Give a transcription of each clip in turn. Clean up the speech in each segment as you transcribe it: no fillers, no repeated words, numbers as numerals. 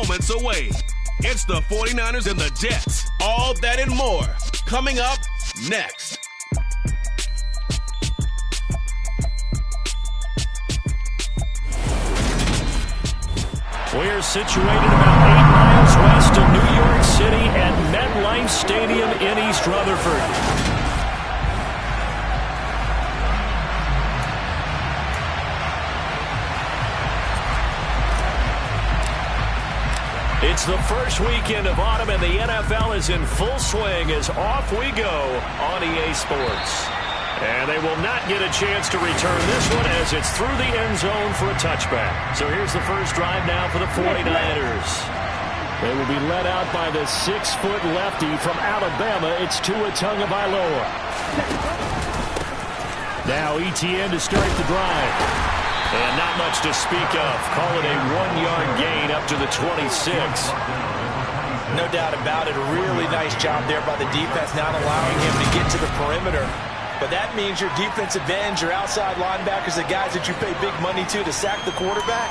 moments away. It's the 49ers and the Jets. All that and more coming up next. We're situated about 8 miles west of New York City at MetLife Stadium in East Rutherford. It's the first weekend of autumn, and the NFL is in full swing as off we go on EA Sports. And they will not get a chance to return this one as it's through the end zone for a touchback. So here's the first drive now for the 49ers. They will be led out by the 6-foot lefty from Alabama. It's Tua Tagovailoa. Now ETN to start the drive. And not much to speak of. Call it a 1-yard gain up to the 26. No doubt about it. A really nice job there by the defense, not allowing him to get to the perimeter. But that means your defensive ends, your outside linebackers, the guys that you pay big money to sack the quarterback,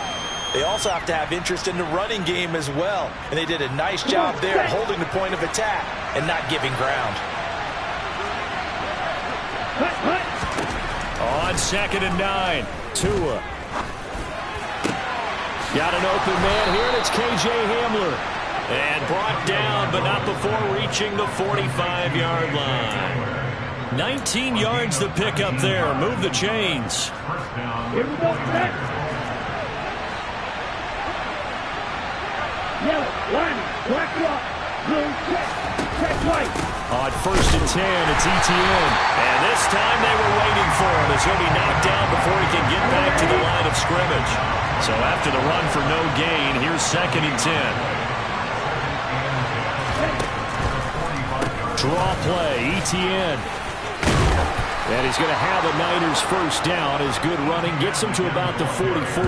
they also have to have interest in the running game as well. And they did a nice job there holding the point of attack and not giving ground. On 2nd and 9, Tua. Got an open man here, and it's KJ Hamler. And brought down, but not before reaching the 45-yard line. 19 yards to pick up there. Move the chains. Here we go, check. Yellow, line, black block, blue, check white. On 1st and 10, it's ETN. And this time they were waiting for him as he'll be knocked down before he can get back to the line of scrimmage. So after the run for no gain, here's 2nd and 10. Draw play, ETN. And he's going to have the Niners first down as good running gets him to about the 44.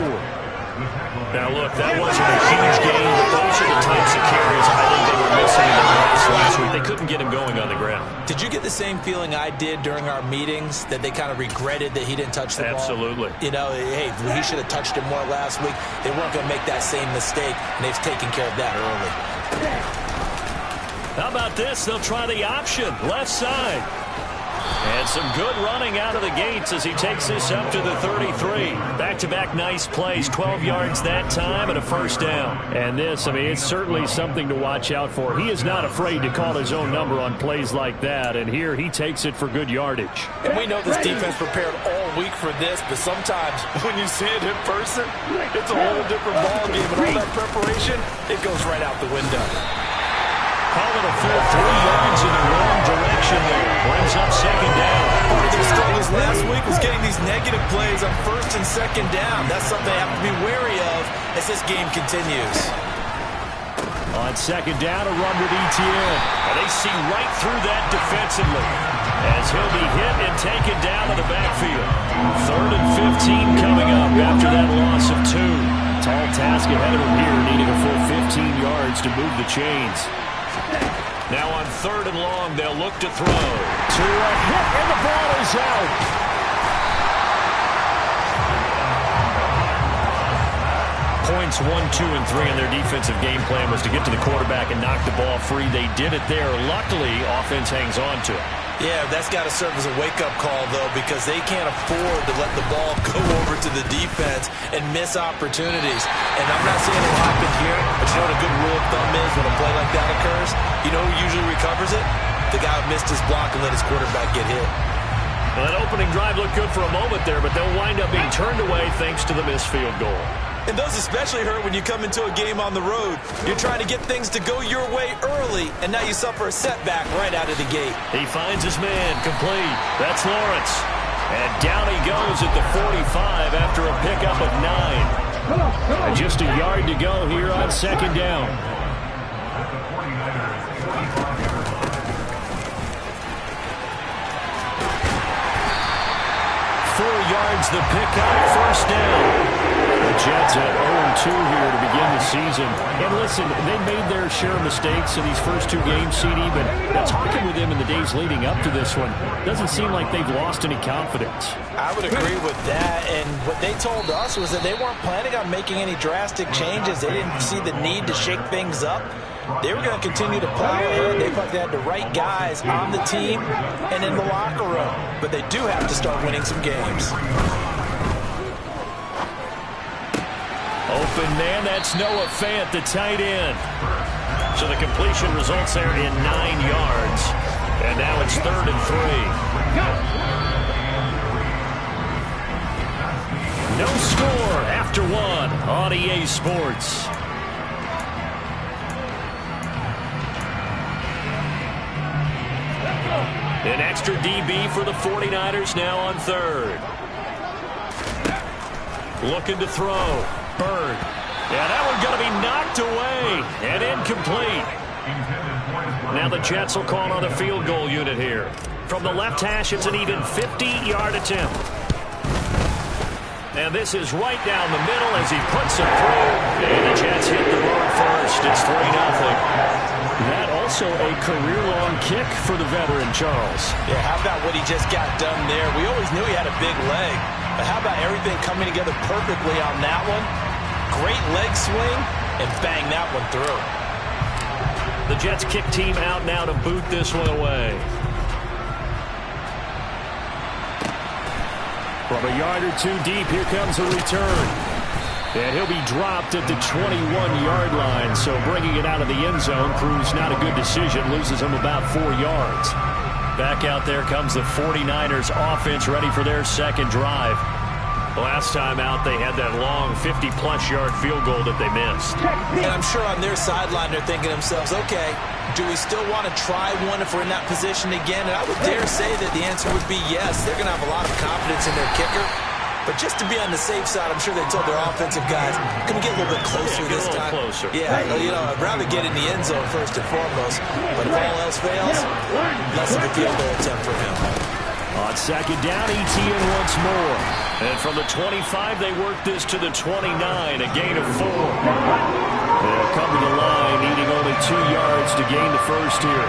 Now, look, that wasn't a huge gain, but those are the types of carries I think they were missing in their last week. They couldn't get him going on the ground. Did you get the same feeling I did during our meetings, that they kind of regretted that he didn't touch the ball? Absolutely. You know, hey, he should have touched it more last week. They weren't going to make that same mistake, and they've taken care of that early. How about this? They'll try the option, left side. And some good running out of the gates as he takes this up to the 33. Back-to-back nice plays, 12 yards that time and a first down. And this, I mean, it's certainly something to watch out for. He is not afraid to call his own number on plays like that, and here he takes it for good yardage. And we know this defense prepared all week for this, but sometimes when you see it in person, it's a whole different ballgame, and all that preparation, it goes right out the window. Call it a full 3 yards in the wrong direction there. Brings up 2nd down. Part of their struggles last week was getting these negative plays on 1st and 2nd down. That's something they have to be wary of as this game continues. On 2nd down, a run with ETN. And they see right through that defensively as he'll be hit and taken down to the backfield. 3rd and 15 coming up after that loss of 2. Tall task ahead of him here, needing a full 15 yards to move the chains. Now on 3rd and long, they'll look to throw. To a hit, and the ball is out. Points 1, 2, and 3 in their defensive game plan was to get to the quarterback and knock the ball free. They did it there. Luckily, offense hangs on to it. Yeah, that's got to serve as a wake-up call, though, because they can't afford to let the ball go over to the defense and miss opportunities. And I'm not saying it'll happen here, but you know what a good rule of thumb is when a play like that occurs? You know who usually recovers it? The guy who missed his block and let his quarterback get hit. Well, that opening drive looked good for a moment there, but they'll wind up being turned away thanks to the missed field goal. And those especially hurt when you come into a game on the road. You're trying to get things to go your way early, and now you suffer a setback right out of the gate. He finds his man, complete. That's Lawrence. And down he goes at the 45 after a pickup of 9. And just a yard to go here on 2nd down. Yards the pickup, first down. The Jets at 0-2 here to begin the season. And listen, they made their share of mistakes in these first two games, CD, but talking with them in the days leading up to this one, doesn't seem like they've lost any confidence. I would agree with that, and what they told us was that they weren't planning on making any drastic changes. They didn't see the need to shake things up. They were going to continue to plow ahead. They felt they had the right guys on the team and in the locker room. But they do have to start winning some games. Open man, that's Noah Fant, the tight end. So the completion results there in 9 yards. And now it's 3rd and 3. No score after 1 on EA Sports. An extra DB for the 49ers now on 3rd. Looking to throw. Bird. Yeah, that one's going to be knocked away and incomplete. Now the Jets will call on the field goal unit here. From the left hash, it's an even 50-yard attempt. And this is right down the middle as he puts it through. And the Jets hit the board first. It's 3-0. That also a career-long kick for the veteran, Charles. Yeah, how about what he just got done there? We always knew he had a big leg. But how about everything coming together perfectly on that one? Great leg swing, and bang that one through. The Jets kick team out now to boot this one away. From a yard or two deep, here comes a return. And he'll be dropped at the 21-yard line, so bringing it out of the end zone proves not a good decision, loses him about 4 yards. Back out there comes the 49ers offense ready for their second drive. Last time out, they had that long 50-plus yard field goal that they missed. And I'm sure on their sideline they're thinking to themselves, okay, do we still want to try one if we're in that position again? And I would dare say that the answer would be yes. They're going to have a lot of confidence in their kicker. But just to be on the safe side, I'm sure they told their offensive guys, can we get a little bit closer this time? Closer. Yeah, you know, I'd rather get in the end zone first and foremost. But if all else fails, less of a field goal attempt for him. On second down, ETN once more. And from the 25, they work this to the 29, a gain of 4. They'll come to the line, needing only 2 yards to gain the first here.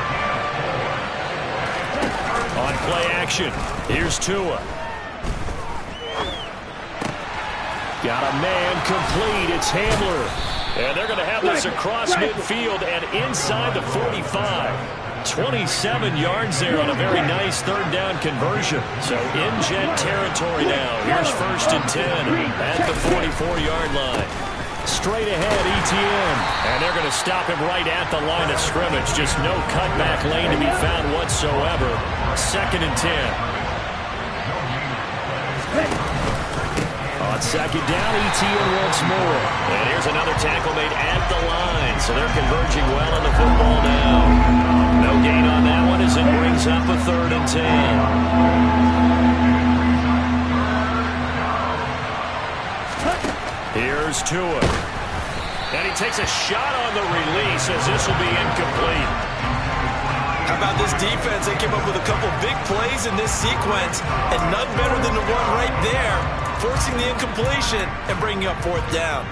On play action, here's Tua. Got a man complete. It's Hamler. And they're going to have this across midfield and inside the 45. 27 yards there on a very nice third down conversion. So in Jet territory now. Here's 1st and 10 at the 44-yard line. Straight ahead, ETN. And they're going to stop him right at the line of scrimmage. Just no cutback lane to be found whatsoever. 2nd and 10. On second down, ETN once more. And here's another tackle made at the line. So they're converging well on the football now. No gain on that one as it brings up a 3rd and 10. Here's Tua. And he takes a shot on the release as this will be incomplete. How about this defense? They came up with a couple big plays in this sequence, and none better than the one right there, forcing the incompletion and bringing up 4th down.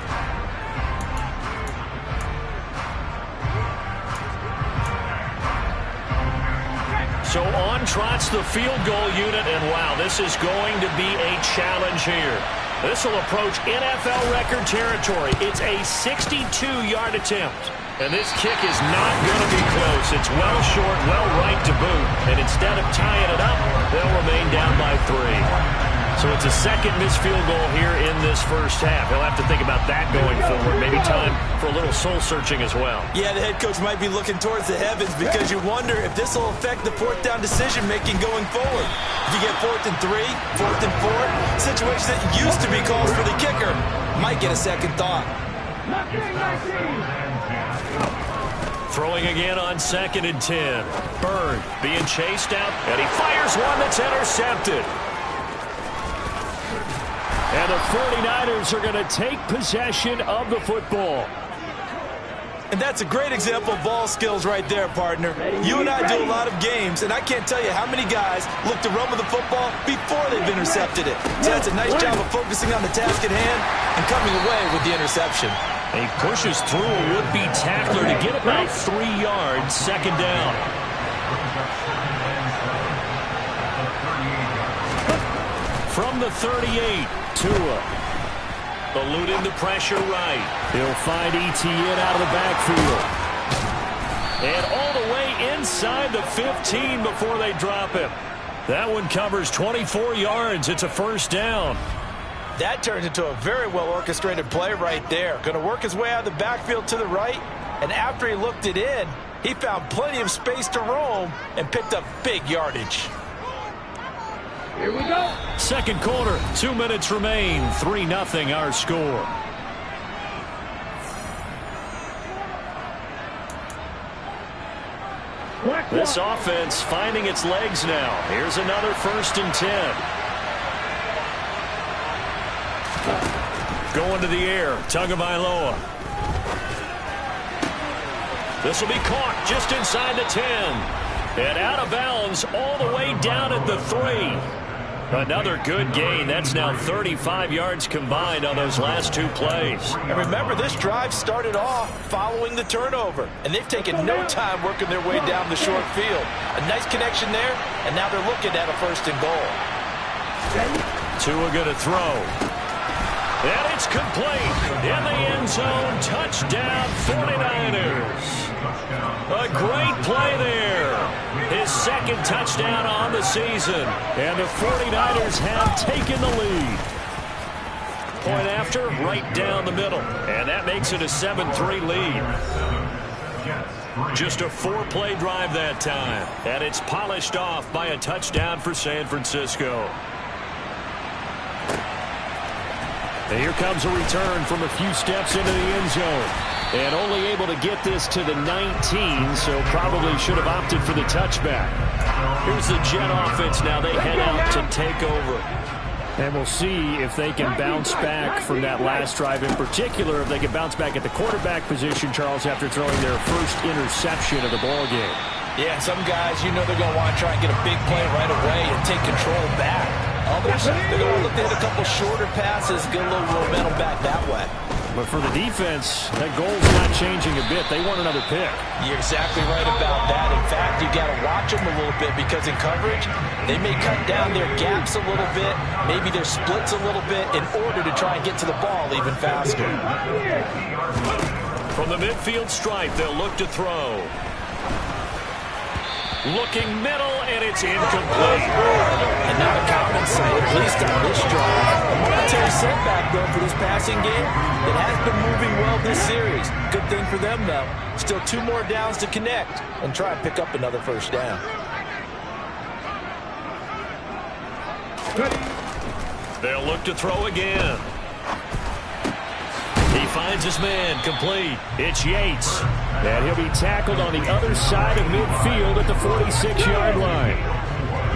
So on trots the field goal unit, and wow, this is going to be a challenge here. This will approach NFL record territory. It's a 62-yard attempt. And this kick is not going to be close. It's well short, well right to boot. And instead of tying it up, they'll remain down by 3. So it's a second missed field goal here in this first half. He'll have to think about that going forward. Maybe time for a little soul-searching as well. Yeah, the head coach might be looking towards the heavens because you wonder if this will affect the 4th down decision-making going forward. If you get 4th and 3, 4th and 4, situations that used to be calls for the kicker might get a second thought. Throwing again on 2nd and 10. Bird being chased out, and he fires one that's intercepted. And the 49ers are going to take possession of the football. And that's a great example of ball skills right there, partner. You and I do a lot of games, and I can't tell you how many guys look to run with the football before they've intercepted it. So that's a nice job of focusing on the task at hand and coming away with the interception. He pushes through a would-be tackler to get about 3 yards, second down. From the 38, Tua. Eluding the pressure right. He'll find Etienne out of the backfield. And all the way inside the 15 before they drop him. That one covers 24 yards. It's a first down. That turns into a very well-orchestrated play right there. Going to work his way out of the backfield to the right. And after he looked it in, he found plenty of space to roam and picked up big yardage. Here we go. Second quarter, 2 minutes remain. 3-0 our score. This offense finding its legs now. Here's another 1st and 10. Going to the air, Tagovailoa. This will be caught just inside the 10. And out of bounds all the way down at the 3. Another good gain. That's now 35 yards combined on those last 2 plays. And remember, this drive started off following the turnover, and they've taken no time working their way down the short field. A nice connection there, and now they're looking at a 1st and goal. Tua going to throw. And it's complete. In the end zone, touchdown 49ers. A great play there. His 2nd touchdown on the season. And the 49ers have taken the lead. Point after, right down the middle. And that makes it a 7-3 lead. Just a 4-play drive that time. And it's polished off by a touchdown for San Francisco. And here comes a return from a few steps into the end zone. And only able to get this to the 19, so probably should have opted for the touchback. Here's the Jet offense now. They head out to take over. And we'll see if they can bounce back from that last drive in particular, if they can bounce back at the quarterback position, Charles, after throwing their first interception of the ballgame. Yeah, some guys, you know they're going to want to try and get a big play right away and take control back. Others, they're going to look to hit a couple shorter passes, get a little momentum back that way. But for the defense, that goal's not changing a bit. They want another pick. You're exactly right about that. In fact, you got to watch them a little bit because in coverage, they may cut down their gaps a little bit, maybe their splits a little bit in order to try and get to the ball even faster. From the midfield stripe, they'll look to throw. Looking middle, and it's incomplete. And not a common sight, at least on this drive. A momentary setback, though, for this passing game that has been moving well this series. Good thing for them, though. Still 2 more downs to connect and try and pick up another 1st down. They'll look to throw again. He finds his man, complete. It's Yates. And he'll be tackled on the other side of midfield at the 46-yard line.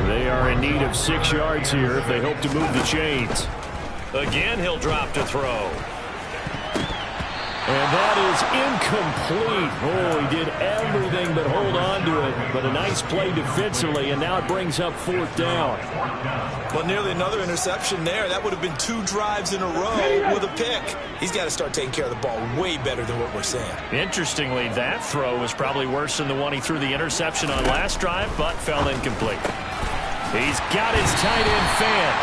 They are in need of 6 yards here if they hope to move the chains. Again, he'll drop to throw. And that is incomplete. Oh, he did everything but hold on to it. But a nice play defensively, and now it brings up 4th down. Well, nearly another interception there. That would have been 2 drives in a row with a pick. He's got to start taking care of the ball way better than what we're saying. Interestingly, that throw was probably worse than the one he threw the interception on last drive, but fell incomplete. He's got his tight end fan.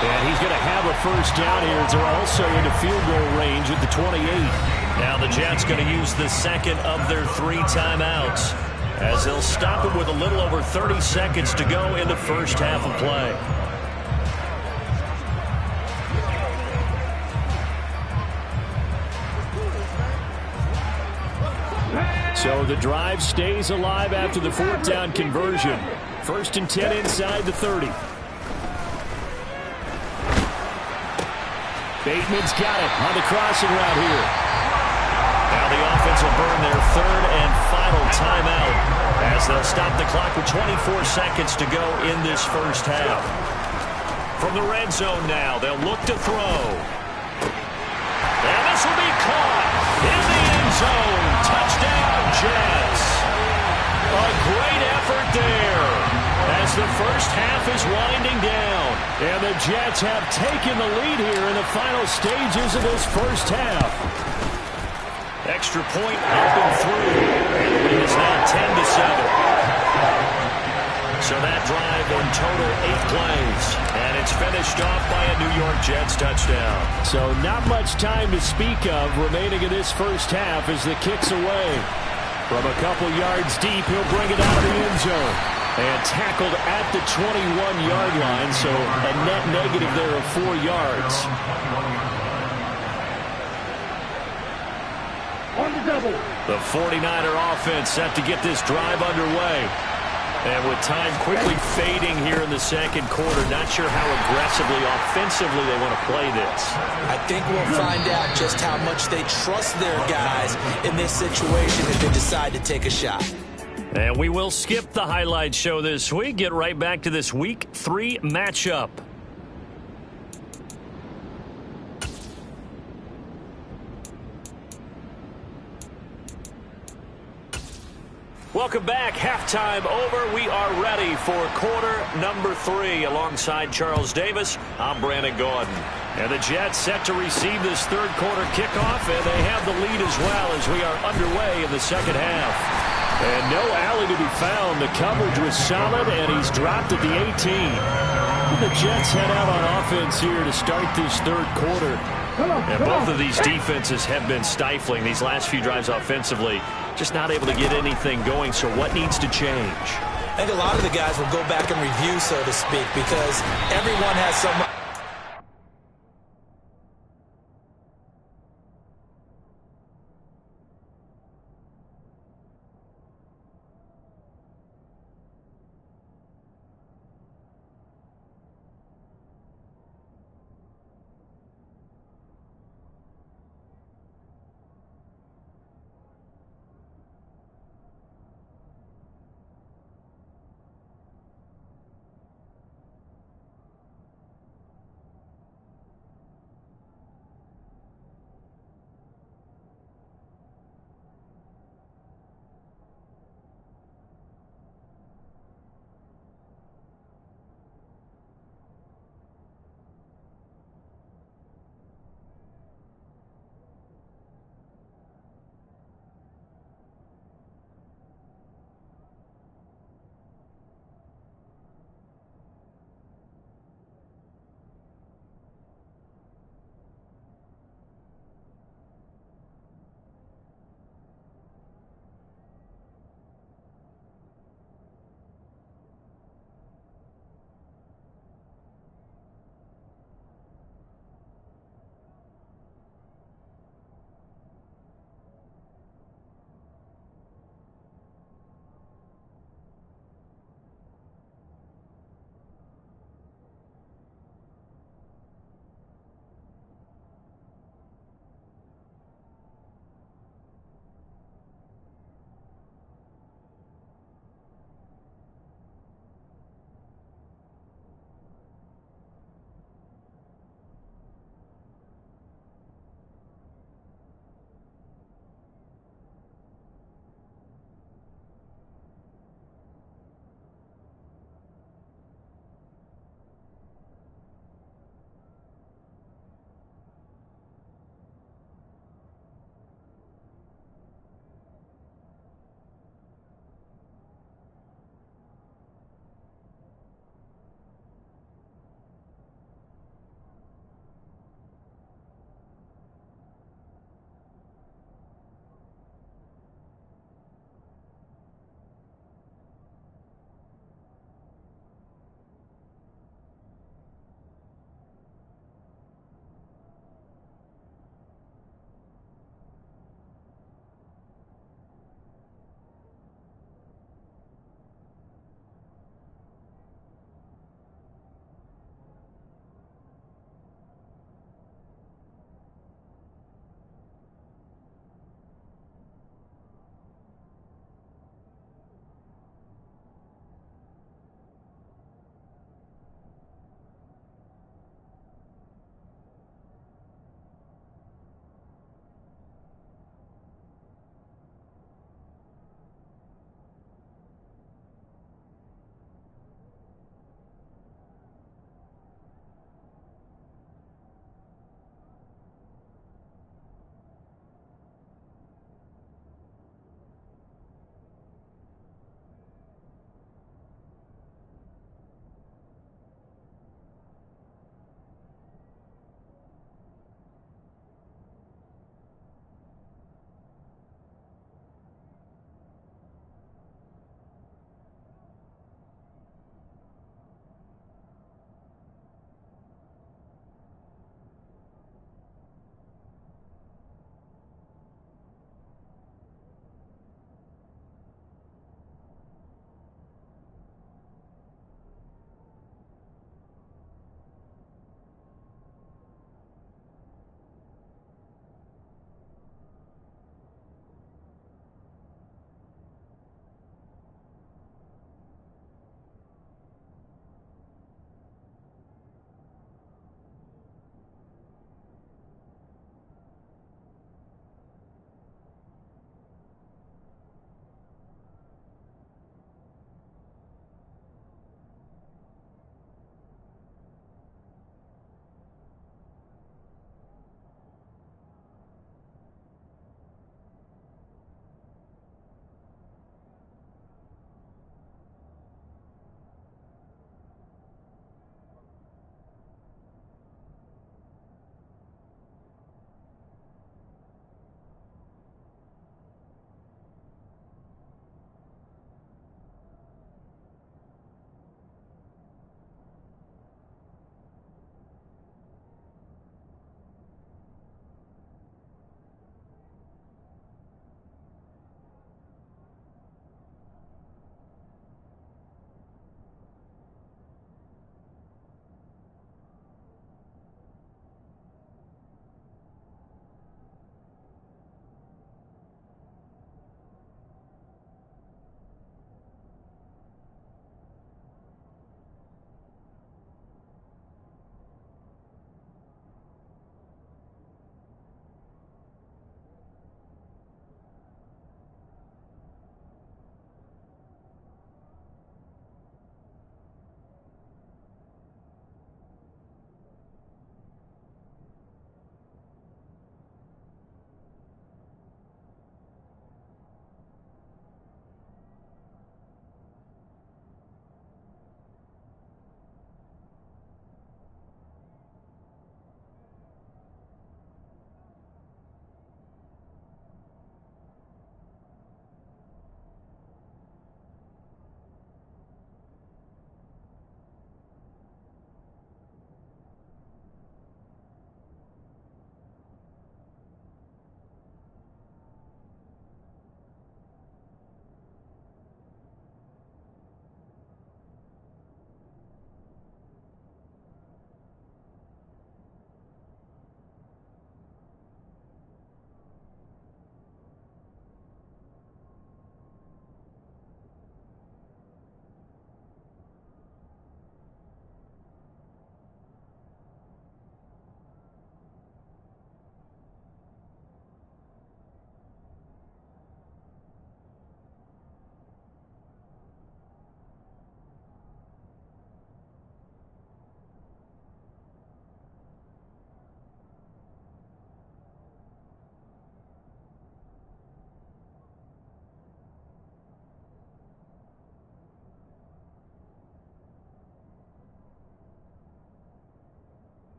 And he's going to have a 1st down here. They're also into field goal range at the 28. Now the Jets going to use the 2nd of their 3 timeouts as they'll stop it with a little over 30 seconds to go in the first half of play. So the drive stays alive after the 4th down conversion. 1st and 10 inside the 30. Bateman's got it on the crossing route here. Now the offense will burn their 3rd and final timeout as they'll stop the clock with 24 seconds to go in this first half. From the red zone now, they'll look to throw. And this will be caught in the end zone. Touchdown. And the Jets have taken the lead here in the final stages of this first half. Extra point up and through. And the lead is now 10-7. So that drive in total 8 plays. And it's finished off by a New York Jets touchdown. So not much time to speak of remaining in this first half as the kick's away. From a couple yards deep, he'll bring it out of the end zone. And tackled at the 21-yard line, so a net negative there of 4 yards. On the double. The 49er offense set to get this drive underway. And with time quickly fading here in the second quarter, not sure how aggressively, offensively they want to play this. I think we'll find out just how much they trust their guys in this situation if they decide to take a shot. And we will skip the highlight show this week. Get right back to this Week 3 matchup. Welcome back. Halftime over. We are ready for quarter number 3. Alongside Charles Davis, I'm Brandon Gordon. And the Jets set to receive this third quarter kickoff, and they have the lead as well as we are underway in the second half. And no alley to be found. The coverage was solid, and he's dropped at the 18. The Jets head out on offense here to start this third quarter. And both of these defenses have been stifling these last few drives offensively. Just not able to get anything going, so what needs to change? I think a lot of the guys will go back and review, so to speak, because everyone has some...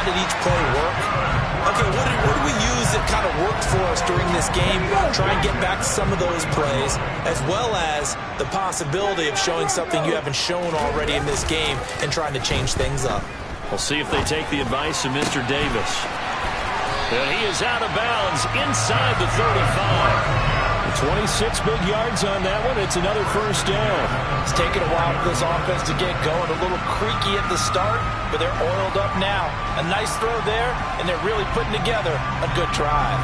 did each play work? Okay, what did we use that kind of worked for us during this game? Try and get back to some of those plays, as well as the possibility of showing something you haven't shown already in this game and trying to change things up. We'll see if they take the advice of Mr. Davis. And he is out of bounds inside the 35. 26 big yards on that one. It's another first down. It's taken a while for this offense to get going. A little creaky at the start, but they're oiled up now. A nice throw there, and they're really putting together a good drive.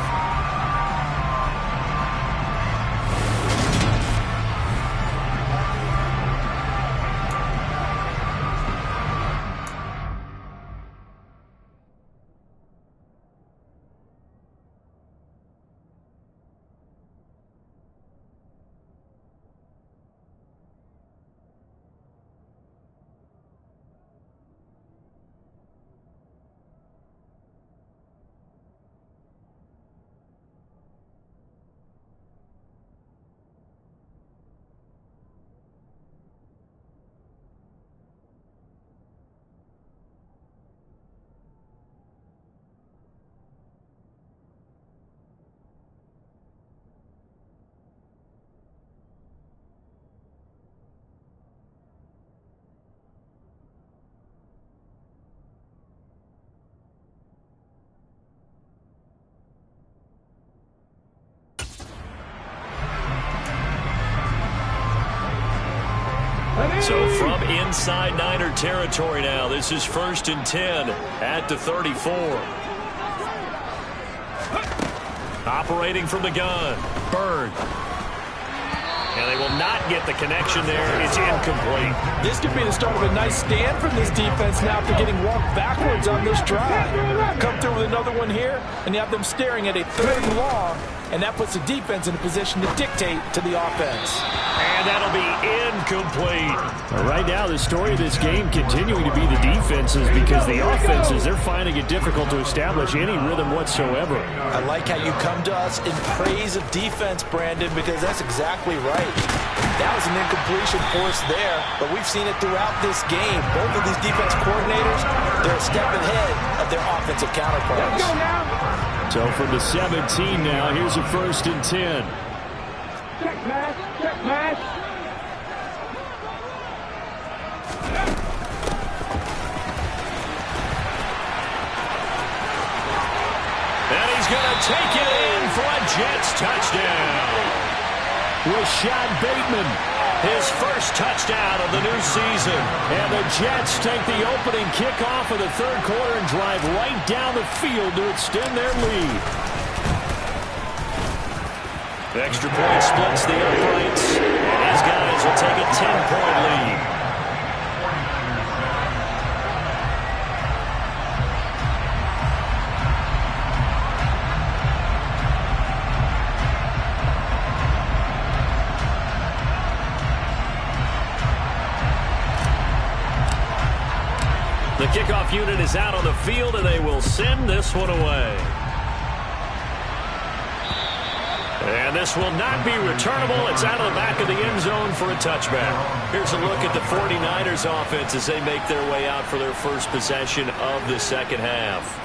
So from inside Niner territory now, this is 1st and 10 at the 34. Operating from the gun, Bird. And they will not get the connection there. It's incomplete. This could be the start of a nice stand from this defense now after getting walked backwards on this drive. Come through with another one here, and you have them staring at a 3rd and long, and that puts the defense in a position to dictate to the offense. And that'll be incomplete. Right now, the story of this game continuing to be the defenses, because the offenses, they're finding it difficult to establish any rhythm whatsoever. I like how you come to us in praise of defense, Brandon, because that's exactly right. That was an incompletion force there, but we've seen it throughout this game. Both of these defense coordinators, they're a step ahead of their offensive counterparts. So from the 17 now, here's a 1st and 10. Check pass, check pass. And he's going to take it in for a Jets touchdown. Rashad Bateman, his first touchdown of the new season. And the Jets take the opening kickoff of the 3rd quarter and drive right down the field to extend their lead. The extra point splits the uprights, and these guys will take a 10-point lead. The kickoff unit is out on the field, and they will send this one away. And this will not be returnable. It's out of the back of the end zone for a touchback. Here's a look at the 49ers offense as they make their way out for their first possession of the second half.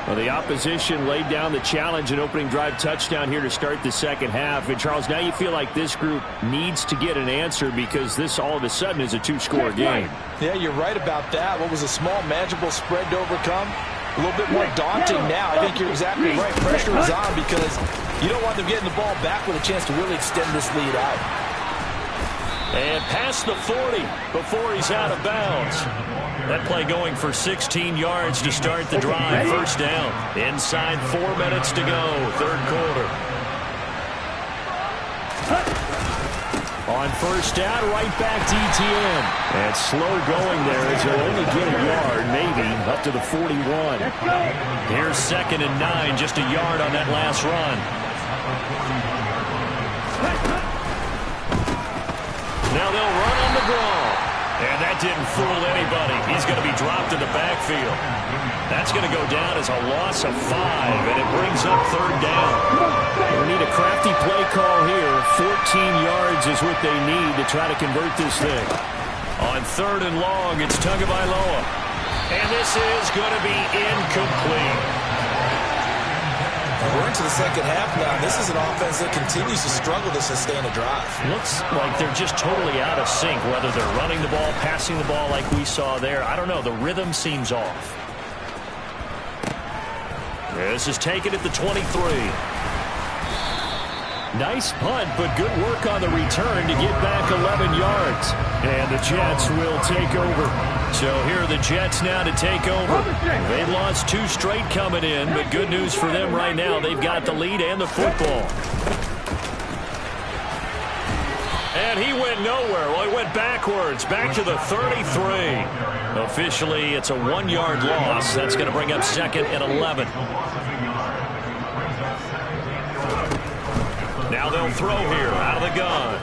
Well, the opposition laid down the challenge and opening drive touchdown here to start the second half. And, Charles, now you feel like this group needs to get an answer because this all of a sudden is a 2-score game. Yeah, you're right about that. What was a small, manageable spread to overcome? A little bit more daunting now. I think you're exactly right. Pressure is on because you don't want them getting the ball back with a chance to really extend this lead out. And past the 40 before he's out of bounds. That play going for 16 yards to start the drive. First down. Inside 4 minutes to go. 3rd quarter. On first down, right back to ETN. And slow going there as he'll only get a yard, maybe, up to the 41. Here's 2nd and 9, just a yard on that last run. Now they'll run on the draw. And that didn't fool anybody. He's going to be dropped in the backfield. That's going to go down as a loss of 5, and it brings up 3rd down. We need a crafty play call here. 14 yards is what they need to try to convert this thing. On 3rd and long, it's Tagovailoa. And this is going to be incomplete. We're into the second half now. This is an offense that continues to struggle to sustain a drive. Looks like they're just totally out of sync, whether they're running the ball, passing the ball like we saw there. I don't know. The rhythm seems off. This is taken at the 23. Nice punt, but good work on the return to get back 11 yards. And the Jets will take over. So here are the Jets now to take over. They've lost 2 straight coming in, but good news for them right now. They've got the lead and the football. And he went nowhere. Well, he went backwards, back to the 33. Officially, it's a 1-yard loss. That's going to bring up 2nd and 11. Now they'll throw here out of the gun.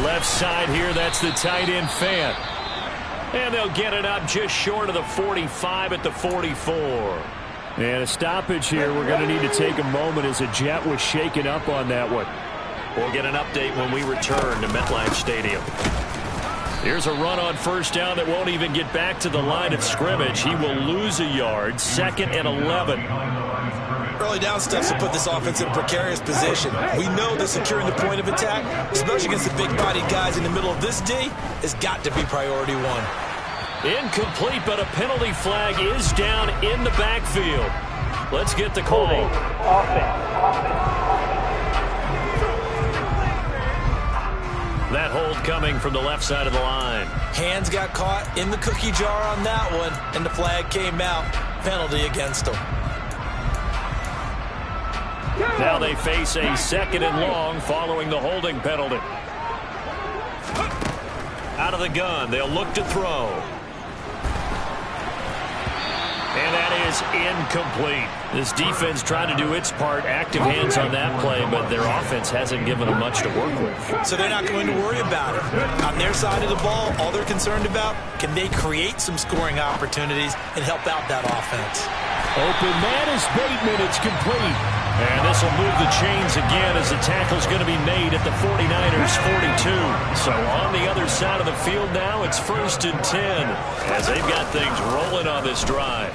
Left side here, that's the tight end Fant. And they'll get it up just short of the 45 at the 44. And a stoppage here. We're going to need to take a moment as a Jet was shaken up on that one. We'll get an update when we return to MetLife Stadium. Here's a run on first down that won't even get back to the line of scrimmage. He will lose a yard. 2nd and 11. Early down steps will put this offense in a precarious position. We know that securing the point of attack, especially against the big-bodied guys in the middle of this D, has got to be priority 1. Incomplete, but a penalty flag is down in the backfield. Let's get the call. That hold coming from the left side of the line. Hands got caught in the cookie jar on that one, and the flag came out. Penalty against them. Now they face a 2nd and long following the holding penalty. Out of the gun, they'll look to throw. And that is incomplete. This defense trying to do its part, active hands on that play, but their offense hasn't given them much to work with. So they're not going to worry about it. On their side of the ball, all they're concerned about, can they create some scoring opportunities and help out that offense? Open man is Bateman. It's complete. And this will move the chains again as the tackle's going to be made at the 49ers' 42. So on the other side of the field now, it's 1st and 10 as they've got things rolling on this drive.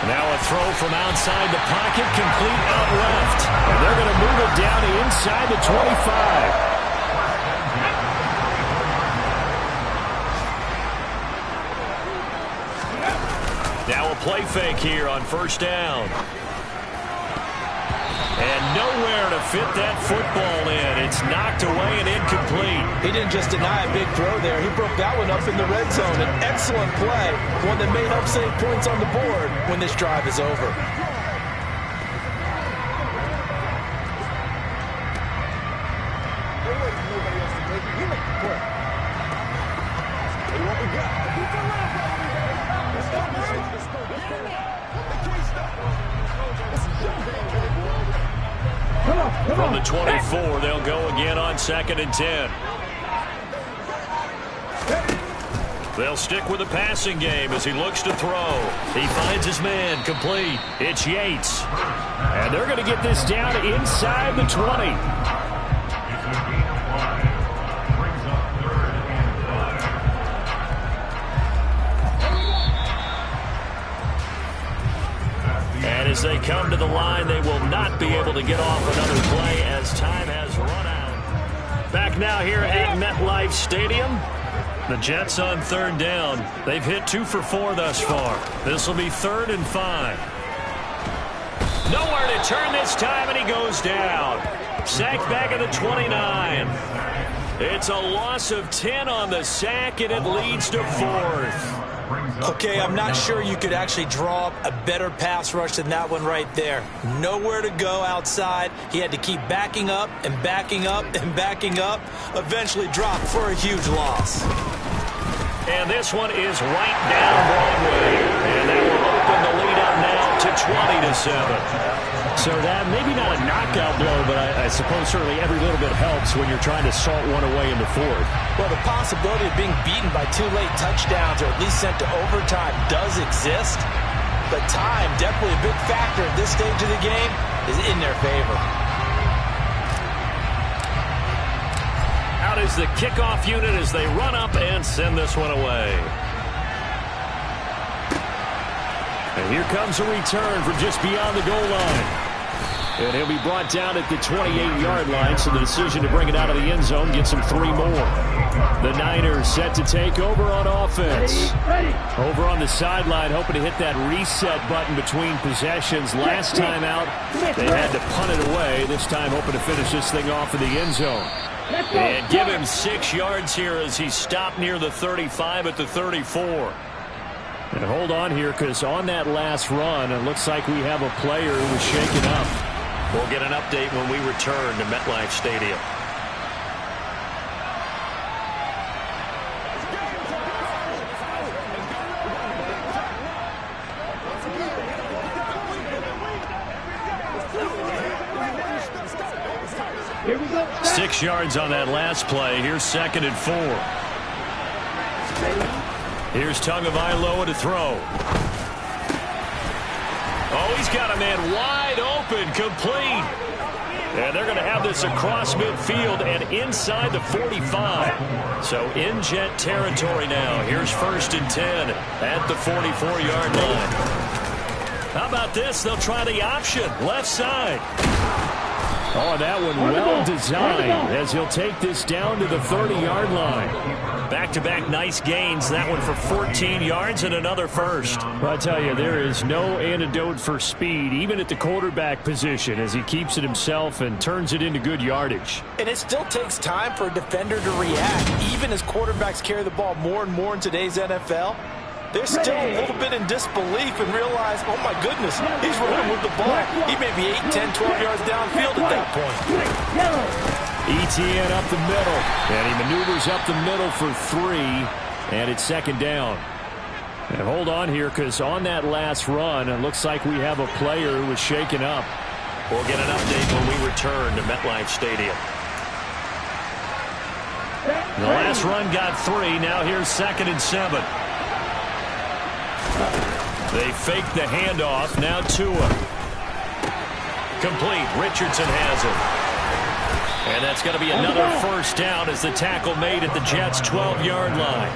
Now a throw from outside the pocket, complete out left. And they're going to move it down to inside the 25. Now a play fake here on first down. And nowhere to fit that football in. It's knocked away and incomplete. He didn't just deny a big throw there. He broke that one up in the red zone. An excellent play. One that may help save points on the board when this drive is over. From the 24, they'll go again on 2nd and 10. They'll stick with the passing game as he looks to throw. He finds his man, complete. It's Yates. And they're going to get this down inside the 20. And as they come to the line, they will not be able to get off another play as time has run out. Back now here at MetLife Stadium. The Jets on 3rd down. They've hit 2 for 4 thus far. This will be 3rd and 5. Nowhere to turn this time, and he goes down. Sacked back at the 29. It's a loss of 10 on the sack, and it leads to 4th. Okay, I'm not sure you could actually draw up a better pass rush than that one right there. Nowhere to go outside. He had to keep backing up and backing up and backing up. Eventually dropped for a huge loss. And this one is right down Broadway. And that will open the lead up now to 20-7. So that maybe not a knockout blow, but I suppose certainly every little bit helps when you're trying to salt one away in the 4th. Well, the possibility of being beaten by 2 late touchdowns or at least sent to overtime does exist. But time, definitely a big factor at this stage of the game, is in their favor. Out out is the kickoff unit as they run up and send this one away. And here comes a return from just beyond the goal line. And he'll be brought down at the 28-yard line, so the decision to bring it out of the end zone gets him 3 more. The Niners set to take over on offense. Over on the sideline, hoping to hit that reset button between possessions. Last time out, they had to punt it away. This time, hoping to finish this thing off in the end zone. And give him 6 yards here as he stopped near the 35 at the 34. And hold on here, because on that last run, it looks like we have a player who was shaken up. We'll get an update when we return to MetLife Stadium. Here we go. 6 yards on that last play. Here's 2nd and 4. Here's Tagovailoa to throw. Oh, he's got a man wide open, complete. And they're going to have this across midfield and inside the 45. So in jet territory now. Here's 1st and 10 at the 44-yard line. How about this? They'll try the option, left side. Oh, that one well designed as he'll take this down to the 30-yard line. Back-to-back nice gains. That one for 14 yards and another first. Well, I tell you, there is no antidote for speed, even at the quarterback position, as he keeps it himself and turns it into good yardage. And it still takes time for a defender to react. Even as quarterbacks carry the ball more and more in today's NFL, they're still a little bit in disbelief and realize, oh, my goodness, he's running with the ball. He may be 8, 10, 12 yards downfield at that point. Etienne up the middle, and he maneuvers up the middle for 3, and it's 2nd down. And hold on here, because on that last run, it looks like we have a player who was shaken up. We'll get an update when we return to MetLife Stadium. The last run got 3. Now here's 2nd and 7. They fake the handoff. Now Tua. Complete. Richardson has it. And that's going to be another first down as the tackle made at the Jets' 12-yard line.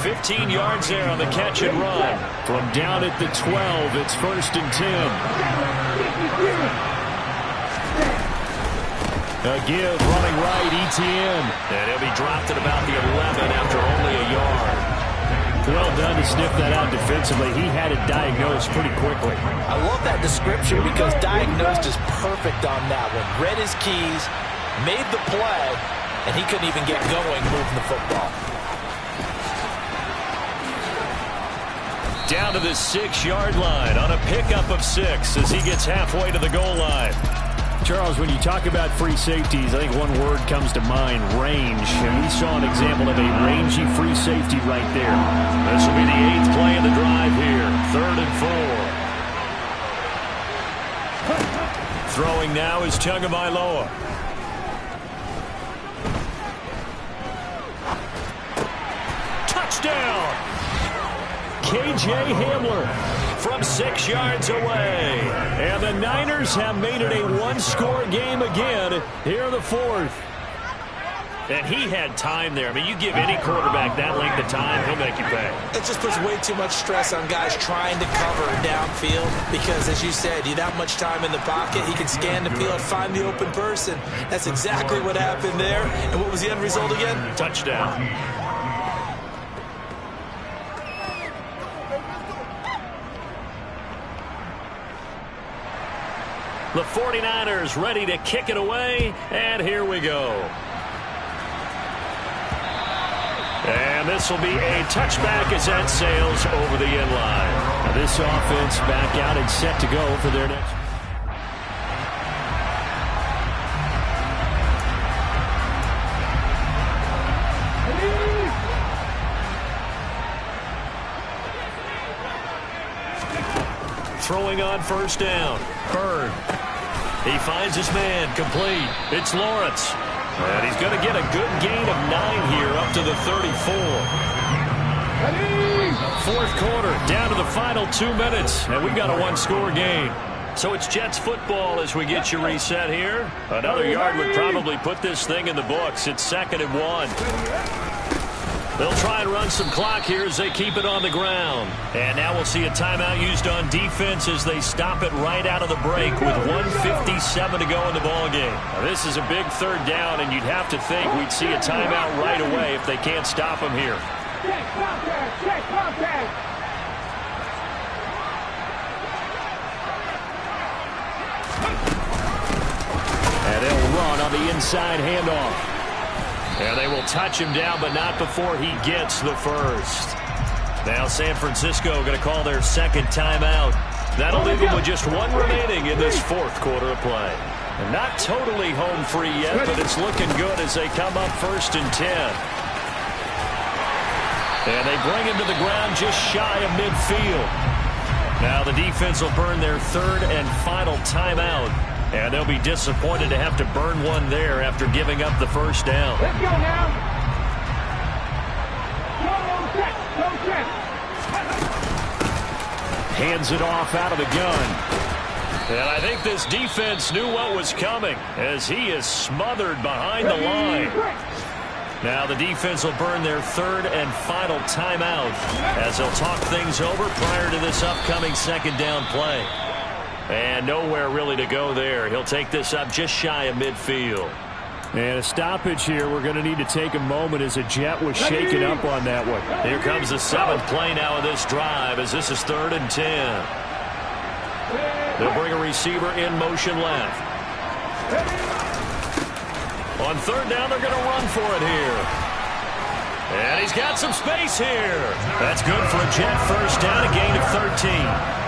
15 yards there on the catch and run. From down at the 12, it's 1st and 10. A give running right, Etienne. And he'll be dropped at about the 11 after only a yard. Well done to sniff that out defensively. He had it diagnosed pretty quickly. I love that description because diagnosed is perfect on that one. Read his keys, made the play, and he couldn't even get going moving the football. Down to the 6-yard line on a pickup of 6 as he gets halfway to the goal line. Charles, when you talk about free safeties, I think one word comes to mind, range. And we saw an example of a rangy free safety right there. This will be the 8th play of the drive here. 3rd and 4. Throwing now is Tagovailoa. Touchdown! K.J. Hamler from 6 yards away. And the Niners have made it a one-score game again here in the 4th. And he had time there. I mean, you give any quarterback that length of time, he'll make you pay. It just puts way too much stress on guys trying to cover downfield because, as you said, you that much time in the pocket, he can scan the field, find the open person. That's exactly what happened there. And what was the end result again? Touchdown. The 49ers ready to kick it away, and here we go. And this will be a touchback as that sails over the end line. Now this offense back out and set to go for their next. Throwing on 1st down. Bird. He finds his man, complete. It's Lawrence. And he's going to get a good gain of 9 here up to the 34. 4th quarter, down to the final 2 minutes. And we've got a one-score game. So it's Jets football as we get you reset here. Another yard would probably put this thing in the books. It's 2nd and 1. They'll try and run some clock here as they keep it on the ground. And now we'll see a timeout used on defense as they stop it right out of the break with 1:57 to go in the ballgame. Now, this is a big 3rd down, and you'd have to think we'd see a timeout right away if they can't stop them here. Check contact, check contact. And they'll run on the inside handoff. And they will touch him down, but not before he gets the first. Now San Francisco going to call their 2nd timeout. That'll leave them with just 1 remaining in this 4th quarter of play. And not totally home free yet, but it's looking good as they come up 1st and 10. And they bring him to the ground just shy of midfield. Now the defense will burn their 3rd and final timeout. And they'll be disappointed to have to burn one there after giving up the 1st down. Let's go now. Go check. Hands it off out of the gun. And I think this defense knew what was coming as he is smothered behind the line. Now the defense will burn their 3rd and final timeout as they'll talk things over prior to this upcoming 2nd down play. And nowhere really to go there. He'll take this up just shy of midfield. And a stoppage here. We're going to need to take a moment as a Jet was shaken up on that one. Here comes the 7th play now of this drive as this is 3rd and 10. They'll bring a receiver in motion left. On 3rd down, they're going to run for it here. And he's got some space here. That's good for a Jet 1st down, a gain of 13.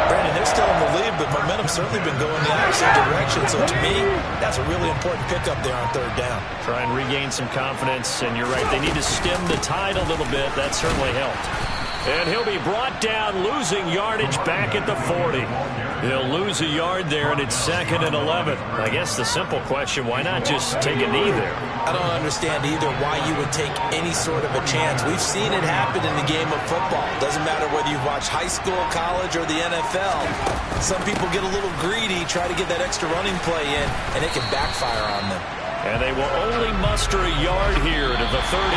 Brandon, they're still in the lead, but momentum's certainly been going the opposite direction. So to me, that's a really important pickup there on 3rd down. Try and regain some confidence, and you're right. They need to stem the tide a little bit. That certainly helped. And he'll be brought down, losing yardage back at the 40. He'll lose a yard there, and it's 2nd and 11. I guess the simple question, why not just take a knee there? I don't understand either why you would take any sort of a chance. We've seen it happen in the game of football. Doesn't matter whether you've watched high school, college, or the NFL. Some people get a little greedy, try to get that extra running play in, and it can backfire on them. And they will only muster a yard here to the 30.